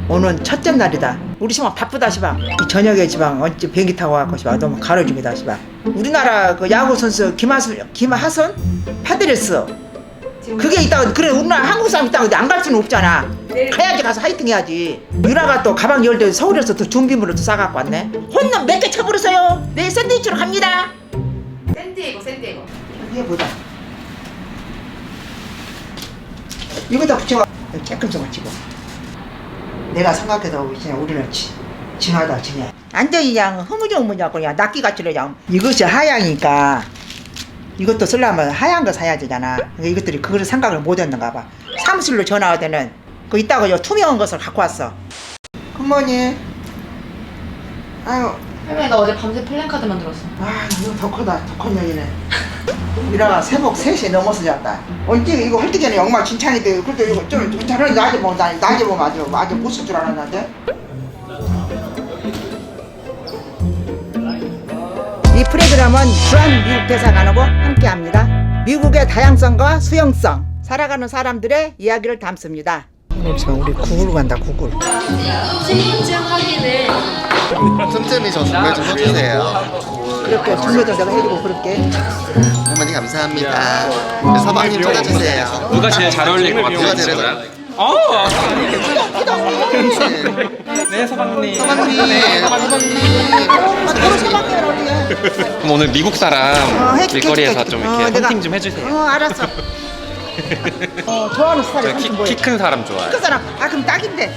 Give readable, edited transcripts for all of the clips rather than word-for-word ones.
오늘 첫째 날이다. 우리 시방 바쁘다 시방. 이 저녁에 시방 언제 비행기 타고 와갖고 시방 너무 가로줍니다 시방. 우리나라 그 야구 선수 김하선 파드레스 그게 있다고. 그래 우리나라 한국 사람 있다고 안 갈 수는 없잖아. 가야지. 가서 화이팅 해야지. 유라가 또 가방 열 때 서울에서 또 준비물을 또 싸갖고 왔네. 혼놈 몇 개 쳐버렸어요. 내일 샌드위치로 갑니다. 샌디에고. 이게 뭐다. 이거다 붙여가 깨끗 좀 치고. 내가 생각해도 그냥 우리는 징하다 징해. 완전히 그냥 흐무적흐무적 그냥 낚기같이 그냥. 이것이 하양이니까 이것도 쓰려면 하얀 거 사야 되잖아. 이것들이 그걸 생각을 못 했는가 봐. 사무실로 전화할 때는 그 이따가 요 투명한 것을 갖고 왔어. 굿모닝. 아유. 할머니 나 어제 밤새 플랜카드 만들었어. 아 이거 더 크다. 더 큰 얘기네. 미라가 새벽 3시에 넘어서 잤다. 언제 이거 할 때는 정말 칭찬인데 그래도 이거 좀 저런 낮에 보면 아주 못 쓸 줄 알았는데. 이 프로그램은 주한 미국 대사관하고 함께합니다. 미국의 다양성과 수용성, 살아가는 사람들의 이야기를 담습니다. 오늘 저 우리 구글 간다 구글. 신분증 확인을 틈틈이 저 준비 좀 해주세요. 그렇게 준비도 내가 해주고 그렇게. 할머니 감사합니다. 네, 서방님 찾아주세요. 누가 제일 잘 어울릴 것 같아요? 누가 제일 잘 네, 서방님. 서방님. 바로 소방대를 올려. 그럼 오늘 미국 사람 해줄게, 길거리에서 해줄게. 좀 이렇게 내가- 헌팅 좀 해주세요. 알았어. 좋아하는 스타일이 저 무슨 뭐예요? 키 큰 사람 좋아해요. 키 큰 사람. 아 그럼 딱인데.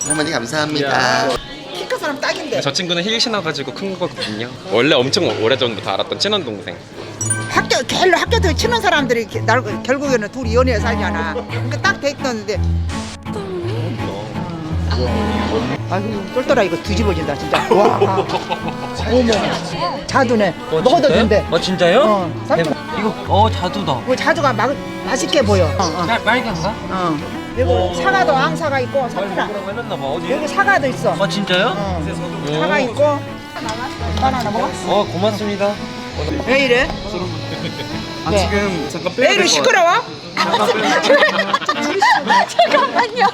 할머니 감사합니다. 키 큰 사람 딱인데. 저 친구는 힐 신어가지고 큰 거거든요. 원래 엄청 오래전부터 알았던 친한 동생. 학교도 치는 사람들이 결국에는 둘이 연애에 살잖아. 그러니까 딱 됐던데. 아이고 똘똘아 이거 뒤집어진다 진짜. 와. 어머. 자두네. 먹어도 된대. 진짜요? 삼촌. 이거 자두다. 그 자두가 맛있게 보여. 빨간가? 그리고 사과도 앙사가 있고 사쿠라. 뭐라고 해놨나 봐. 어디? 여기 사과도 있어. 진짜요? 사과 있고. 바나나 먹어? 고맙습니다. 왜 이래? 네. 지금 잠깐 왜 이래 시끄러워? 잠깐만요.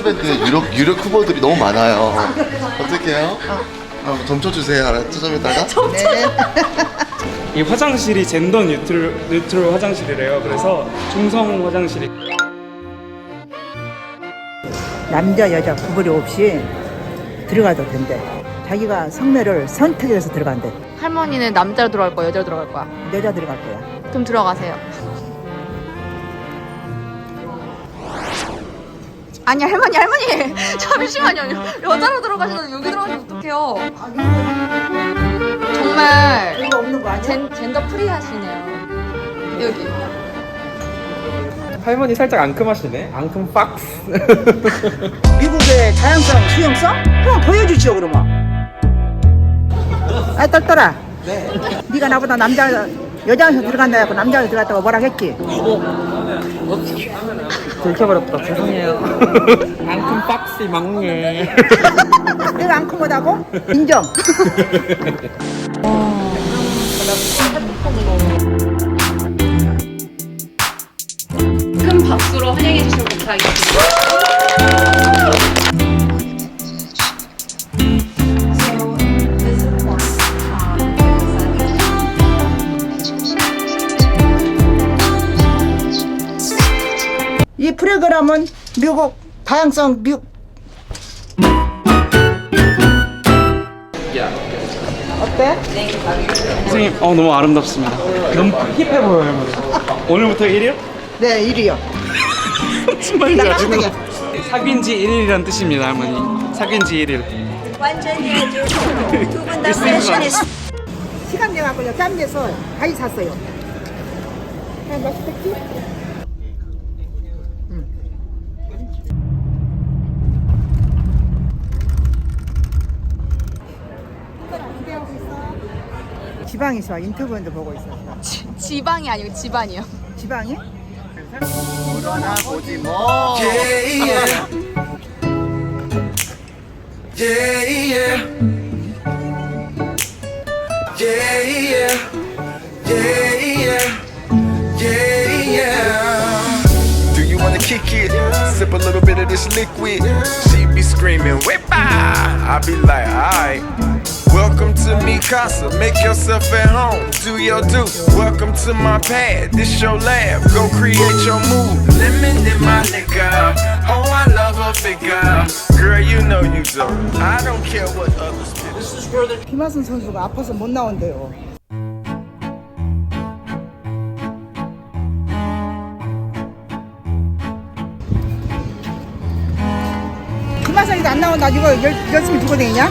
밴드 유력 후보들이 너무 많아요. 어떡해요? 점 쳐주세요. 알았죠? 좀 이따가. 네. 이 화장실이 젠더 뉴트럴 화장실이래요. 그래서 중성 화장실이. 남자 여자 구분이 없이 들어가도 된대. 자기가 성매를 선택해서 들어간대. 할머니는 남자로 들어갈 거야, 여자로 들어갈 거야? 여자 들어갈 거야. 그럼 들어가세요. 아니 할머니 잠시만요. 여자로 들어가시면 여기 들어가시면 어떡해요? 정말 이거 없는 거 아니야? 젠더 프리하시네요. 여기. 할머니 살짝 앙큼하시네. 앙큼 박스. 미국의 다양성, 수용성? 한번 보여주시오 그러면. 아 떨떠라. 네. 네가 나보다 여자에서 들어간다 해갖고 남자에서 들어갔다고 뭐라 했지? 들켜버렸다. 죄송해요. 앙큼 박스 막내. 내가 안 크다고? 인정. 큰 박수로 환영해 주시면 감사하겠습니다. 이 프로그램은 미국 다양성 어때? 선생님, 너무 아름답습니다. 너무 힙해 보여요, 할머니. 오늘부터 1일? 네, 일이요. 무슨 말인지 나 아시죠? 깜짝이야. 사귄 지 1일이란 뜻입니다, 할머니. 사귄 지 1일. 완전히 아주 두 분 다 패셔니스트. 시간 내갖고 짠 데서 가위 샀어요. 맛있겠지? 지방에서 인터뷰도 보고 있어. 지방이 아니고 집안이요. 지방이? 물어나 보지 뭐. kick it, sip a little bit of this liquid. She be screaming, whip I be like, alright. Welcome to me casa, make yourself at home, do your do. Welcome to my pad, this your lab, go create your move. Lemon in my nigga, oh I love her figure. Girl, you know you do. I don't care what others feel. 김하순 선수가 아파서 못 나온대요. 김하순이도 안 나온다. 이거 열심히 두고 다니냐?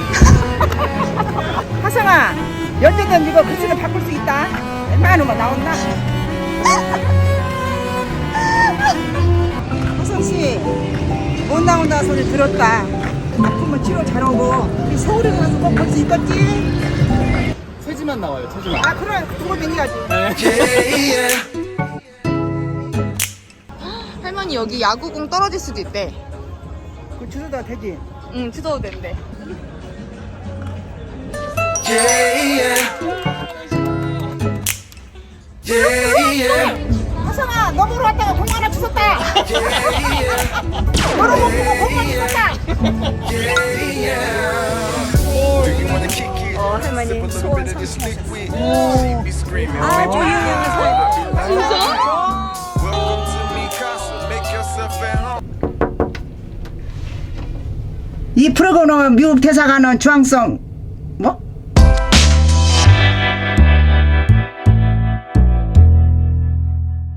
하성아, 연대전 이거 글씨를 바꿀 수 있다. 웬만하면 나온다. 하성 씨, 못 나온다 소리 들었다. 아프면 치료 잘하고 우리 서울에 가서 꼭 볼 수 있겠지? 체지만 나와요, 체지만. 아 그래 두고 다녀야지. 할머니 여기 야구공 떨어질 수도 있대. 그 주소도 되지? 응, 주워도 된대. 하성아 너 보러 왔다가 공 하나 주웠다. 너를 못 보고 공만 주웠다. 할머니 소원 성취하셨어요. She be screaming, 아주 유명하세요. welcome to me casa, make yourself at home. 이 프로그램은 미국 대사관은 중앙성 뭐?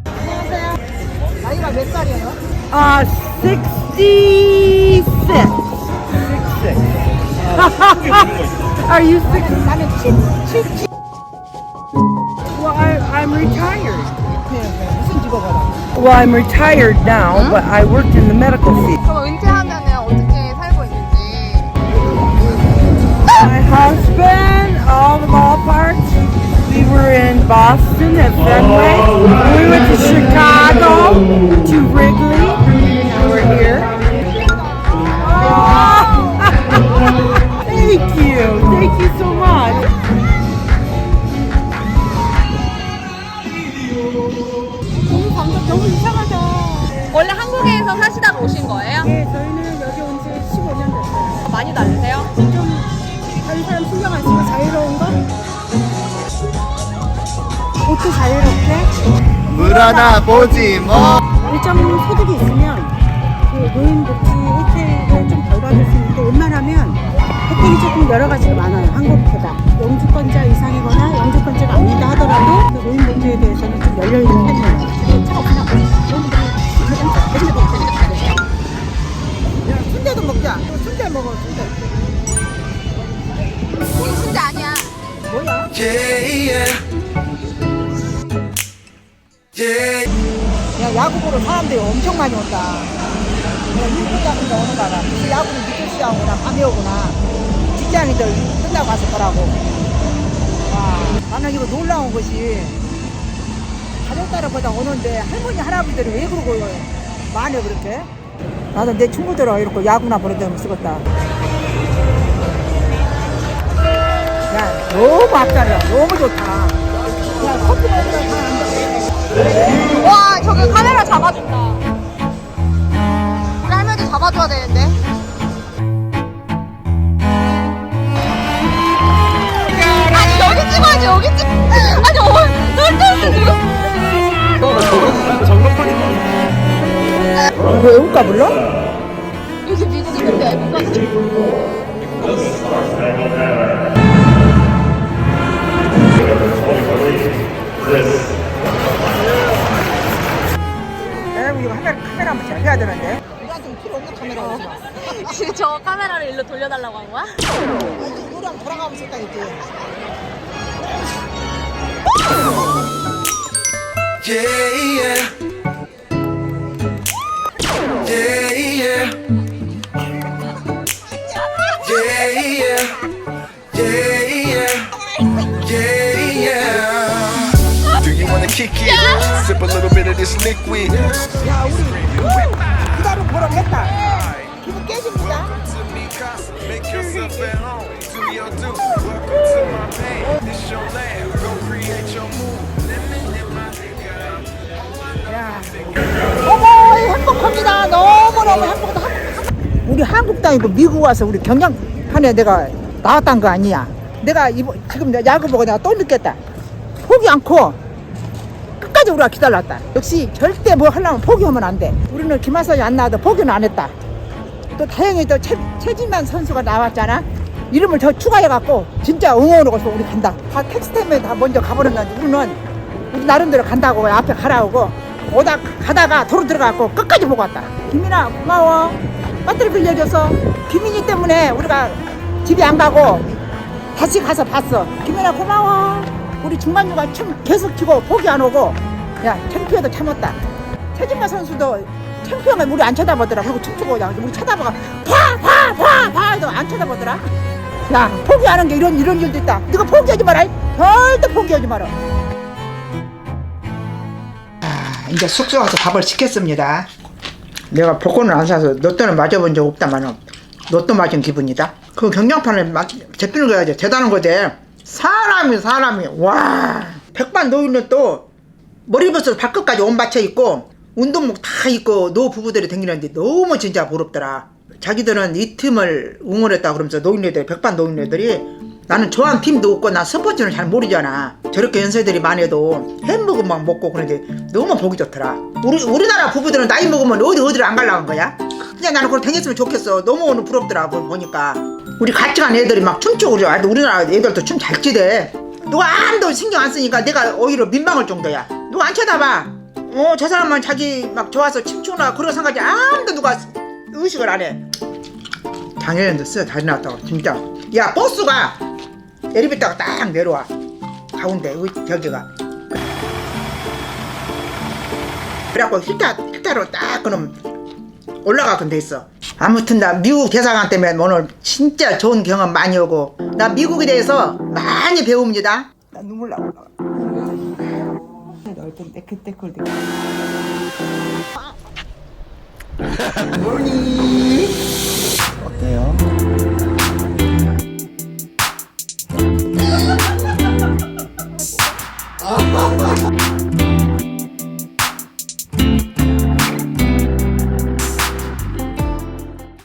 안녕하세요. 나이가 몇 살이에요? 아, 66. Are you 6? 나는 7. Well, I'm retired. 무슨 직업 하나? Well, I'm retired now, but I worked in the medical field. 그럼 은퇴하면은 어떻게 살고 있는지. My husband, all the ballparks. We were in Boston at Fenway. We went to Chicago, to Wrigley. Now we're here. Thank you. Thank you so much. 너무 이상하다. 원래 한국에서 사시다가 오신 거예요? 네, 저희는 여기 온 지 15년 됐어요. 많이 다르세요? 좀 다른 사람 신경 안 쓰고 자유로운 거? 옷도 자유롭게? 물 하나 보지 뭐. 일정 소득이 있으면 그 노인복지 혜택을 좀 덜 받을 수 있는데 웬만하면 혜택이 조금 여러 가지가 많아요. 한국보다. 영주권자 이상이거나 영주권자가 아니다 하더라도 그 노인복지에 대해서는 좀 열려있는 편이에요. 순대도 먹자. 순대 먹어, 순대. 우리 순대 아니야. 뭐야? 야, 야구 보러 사람들이 엄청 많이 온다. 내가 일본 야구인데 오는 거라. 그 야구는 늦게 시작하구나, 밤에 오구나. 직장인들 끝나고 가서 보라고. 와, 나는 이거 놀라운 것이 가족 따라보다 오는데 할머니, 할아버지들이 왜 그러고 많이 그렇게? 나도 내 친구들하고 이렇게 야구나 보는 데는 쓰겠다. 야, 너무 앞자리야. 너무 좋다. 야, 커피 먹으러 사는데. 와, 저기 카메라 잡아준다. 우리 할머니 잡아줘야 되는데. 아니, 여기 찍어야지, 여기 찍. 아니, 절대 지금. 왜 음가 불러? 요새 미국인데 애국가서 여러분 이거 카메라 한번 잘 해야 되는데. 우리한테 필요 없는 카메라 오지 마. 지금 저 카메라를 일로 돌려달라고 한 거야? 우리 한번 돌아가면서 있다 이제. Do you wanna kick it? Sip a little bit of this liquid. 야 우리 기다려 보러 했다. 기분 깨집니다. To me casa, make yourself at home, do your do. Welcome to my pad, this your lab, go create your move. Lemon in my nigga. 야. 어머 행복하게 우리 한국도 아니고 미국 와서 우리 경량판에 내가 나왔단 거 아니야. 내가 지금 야구 보고 내가 또 느꼈다. 포기 않고 끝까지 우리가 기다렸다. 역시 절대 뭐 하려면 포기하면 안 돼. 우리는 김하선이 안 나와도 포기는 안 했다. 또 다행히 또 최진만 선수가 나왔잖아. 이름을 더 추가해갖고 진짜 응원하고 싶어. 우리 간다. 다 택시 때문에 다 먼저 가버렸는데 우리는 우리 나름대로 간다고 앞에 가라고 가다가 도로 들어가고 끝까지 보고 왔다. 김민아 고마워. 배터리 빌려줘서 김민이 때문에 우리가 집에 안 가고 다시 가서 봤어. 김민아 고마워. 우리 중간중간 춤 계속 추고 포기 안 오고 야 창피해도 참았다. 최진만 선수도 창피하면 우리 안 쳐다보더라. 그리고 춤추고 그냥 우리 쳐다보가 봐 해도 안 쳐다보더라. 야 포기하는 게 이런 일도 있다. 네가 포기하지 마라. 절대 포기하지 마라. 이제 숙소 가서 밥을 시켰습니다. 내가 복권을 안 사서 로또는 맞아본 적 없다만 로또 맞은 기분이다. 그 경량판을 제끼는 거야. 대단한 거지. 사람이 와 백반 노인은 또 머리부터 발끝까지 옷 맞춰 입고 운동복 다 입고 노 부부들이 다니는데 너무 진짜 부럽더라. 자기들은 이 팀을 응원했다 그러면서 노인네들 백반 노인네들이 나는 좋아하는 팀도 없고 난 스포츠는 잘 모르잖아. 저렇게 연세들이 많이 해도 햄버거만 먹고 그런데 너무 보기 좋더라. 우리나라 부부들은 나이 먹으면 어디를 안 가려는 거야? 그냥 나는 그걸 다녔으면 좋겠어. 너무 오늘 부럽더라. 그걸 보니까 우리 같이 간 애들이 막 춤추고 그래. 우리나라 애들도 춤 잘 추대. 누가 아무도 신경 안 쓰니까 내가 오히려 민망할 정도야. 누가 안 쳐다봐. 저 사람만 자기 막 좋아서 춤추나 그런 생각이 아무도 누가 의식을 안 해. 작년에도 다리 났다고 진짜. 야 버스가 엘리베이터가 딱 내려와 가운데 저기가 그래갖고 힐타로 딱 그럼 올라가건 돼 있어. 아무튼 나 미국 대사관 때문에 오늘 진짜 좋은 경험 많이 오고 나 미국에 대해서 많이 배웁니다. 나 눈물 나올라. 얼굴 떼끌떼끌 모닝 어때요?